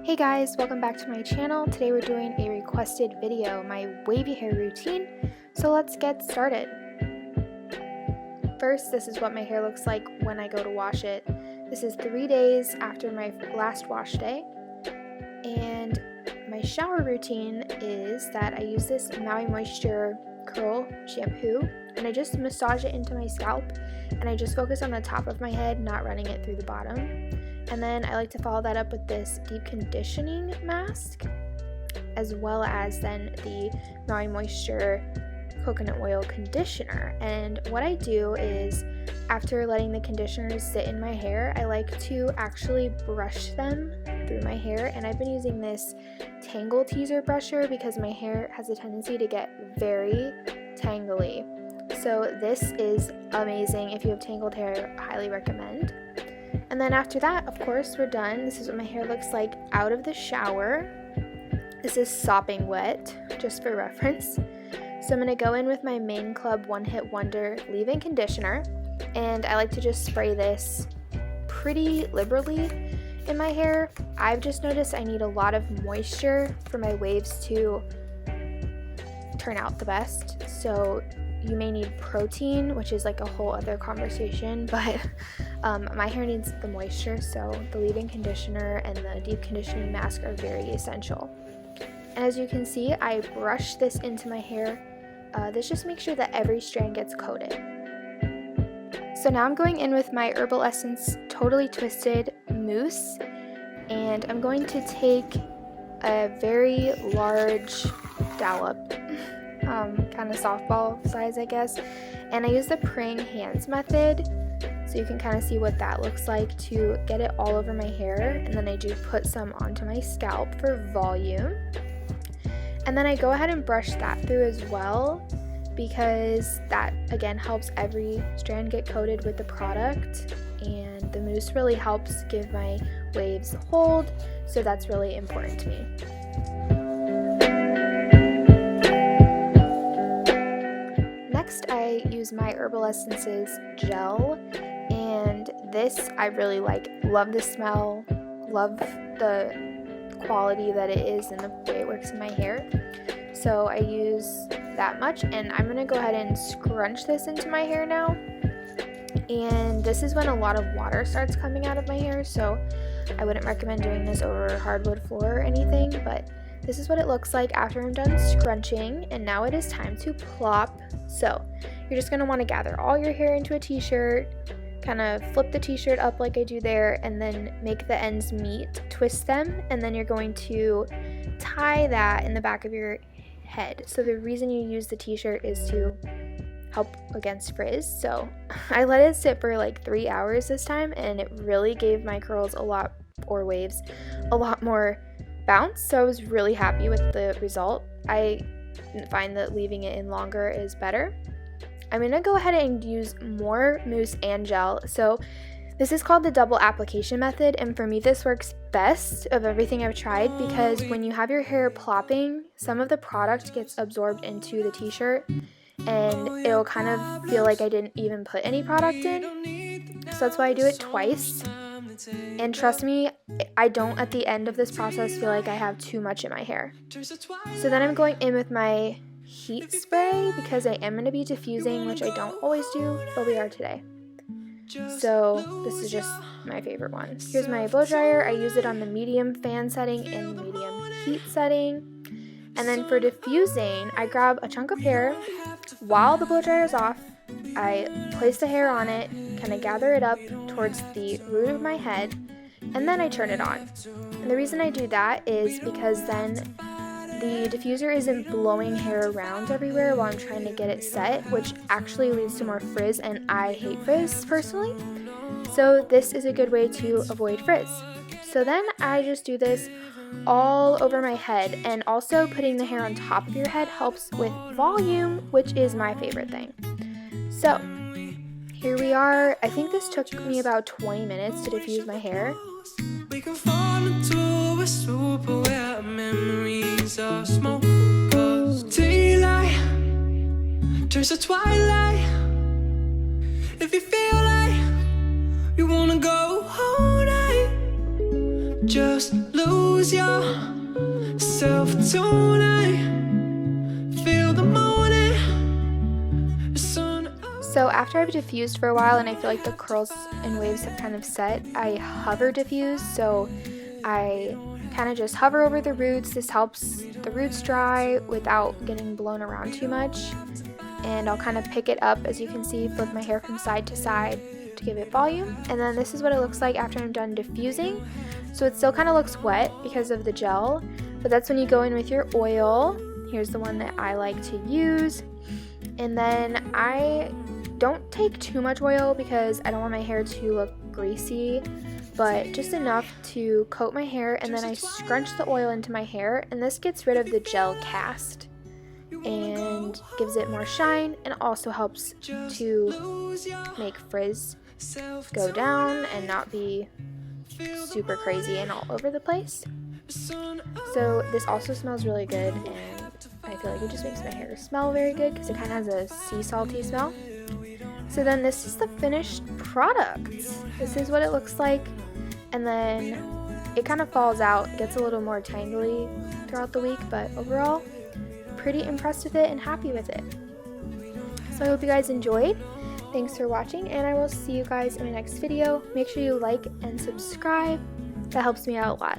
Hey guys, welcome back to my channel. Today we're doing a requested video, my wavy hair routine. So let's get started. First, this is what my hair looks like when I go to wash it. This is 3 days after my last wash day. And my shower routine is that I use this Maui Moisture curl shampoo and I just massage it into my scalp and I just focus on the top of my head, not running it through the bottom. And then I like to follow that up with this deep conditioning mask, as well as then the Maui Moisture coconut oil conditioner. And what I do is, after letting the conditioners sit in my hair, I like to actually brush them through my hair. And I've been using this Tangle Teaser brusher because my hair has a tendency to get very tangly. So this is amazing. If you have tangled hair, I highly recommend. And then after that, of course, we're done. This is what my hair looks like out of the shower. This is sopping wet, just for reference. So I'm going to go in with my Main Club One Hit Wonder leave-in conditioner. And I like to just spray this pretty liberally in my hair. I've just noticed I need a lot of moisture for my waves to turn out the best. So you may need protein, which is like a whole other conversation, but my hair needs the moisture, so the leave-in conditioner and the deep conditioning mask are very essential. And as you can see, I brush this into my hair. This just makes sure that every strand gets coated. So now I'm going in with my Herbal Essence Totally Twisted Mousse, and I'm going to take a very large dollop, kind of softball size, I guess, and I use the praying hands method, so you can kind of see what that looks like, to get it all over my hair. And then I do put some onto my scalp for volume, and then I go ahead and brush that through as well, because that again helps every strand get coated with the product, and the mousse really helps give my waves hold, so that's really important to me. Next, I use my Herbal Essences gel, and this I really like. Love the smell, love the quality that it is and the way it works in my hair. So I use that much, and I'm gonna go ahead and scrunch this into my hair now. And this is when a lot of water starts coming out of my hair, so I wouldn't recommend doing this over hardwood floor or anything, but this is what it looks like after I'm done scrunching. And now it is time to plop. So you're just going to want to gather all your hair into a t-shirt, kind of flip the t-shirt up like I do there, and then make the ends meet, twist them, and then you're going to tie that in the back of your head. So the reason you use the t-shirt is to help against frizz. So I let it sit for like 3 hours this time, and it really gave my curls waves a lot more bounce, so I was really happy with the result. I find that leaving it in longer is better. I'm going to go ahead and use more mousse and gel. So this is called the double application method, and for me this works best of everything I've tried, because when you have your hair plopping, some of the product gets absorbed into the t-shirt and it'll kind of feel like I didn't even put any product in. So that's why I do it twice. And trust me, I don't at the end of this process feel like I have too much in my hair. So then I'm going in with my heat spray, because I am going to be diffusing, which I don't always do, but we are today. So this is just my favorite one. Here's my blow dryer. I use it on the medium fan setting and medium heat setting. And then for diffusing, I grab a chunk of hair while the blow dryer is off. I place the hair on it, kind of gather it up towards the root of my head, and then I turn it on. And the reason I do that is because then the diffuser isn't blowing hair around everywhere while I'm trying to get it set, which actually leads to more frizz, and I hate frizz personally. So this is a good way to avoid frizz. So then I just do this all over my head, and also putting the hair on top of your head helps with volume, which is my favorite thing. So here we are. I think this took me about 20 minutes to diffuse my hair. We can fall into a soup where memories of smoke, 'cause daylight turns to twilight. If you feel like you wanna go all night, just lose lose yourself tonight. Feel the morning sun. So after I've diffused for a while and I feel like the curls and waves have kind of set, I hover diffuse. So I kind of just hover over the roots. This helps the roots dry without getting blown around too much. And I'll kind of pick it up, as you can see, flip my hair from side to side to give it volume. And then this is what it looks like after I'm done diffusing. So it still kind of looks wet because of the gel, but that's when you go in with your oil. Here's the one that I like to use. And then I don't take too much oil because I don't want my hair to look greasy, but just enough to coat my hair, and then I scrunch the oil into my hair, and this gets rid of the gel cast and gives it more shine, and also helps to make frizz go down and not be super crazy and all over the place. So this also smells really good, and I feel like it just makes my hair smell very good because it kind of has a sea salty smell. So then this is the finished product. This is what it looks like, and then it kind of falls out, gets a little more tangly throughout the week, but overall pretty impressed with it and happy with it. So I hope you guys enjoyed. Thanks for watching, and I will see you guys in my next video. Make sure you like and subscribe. That helps me out a lot.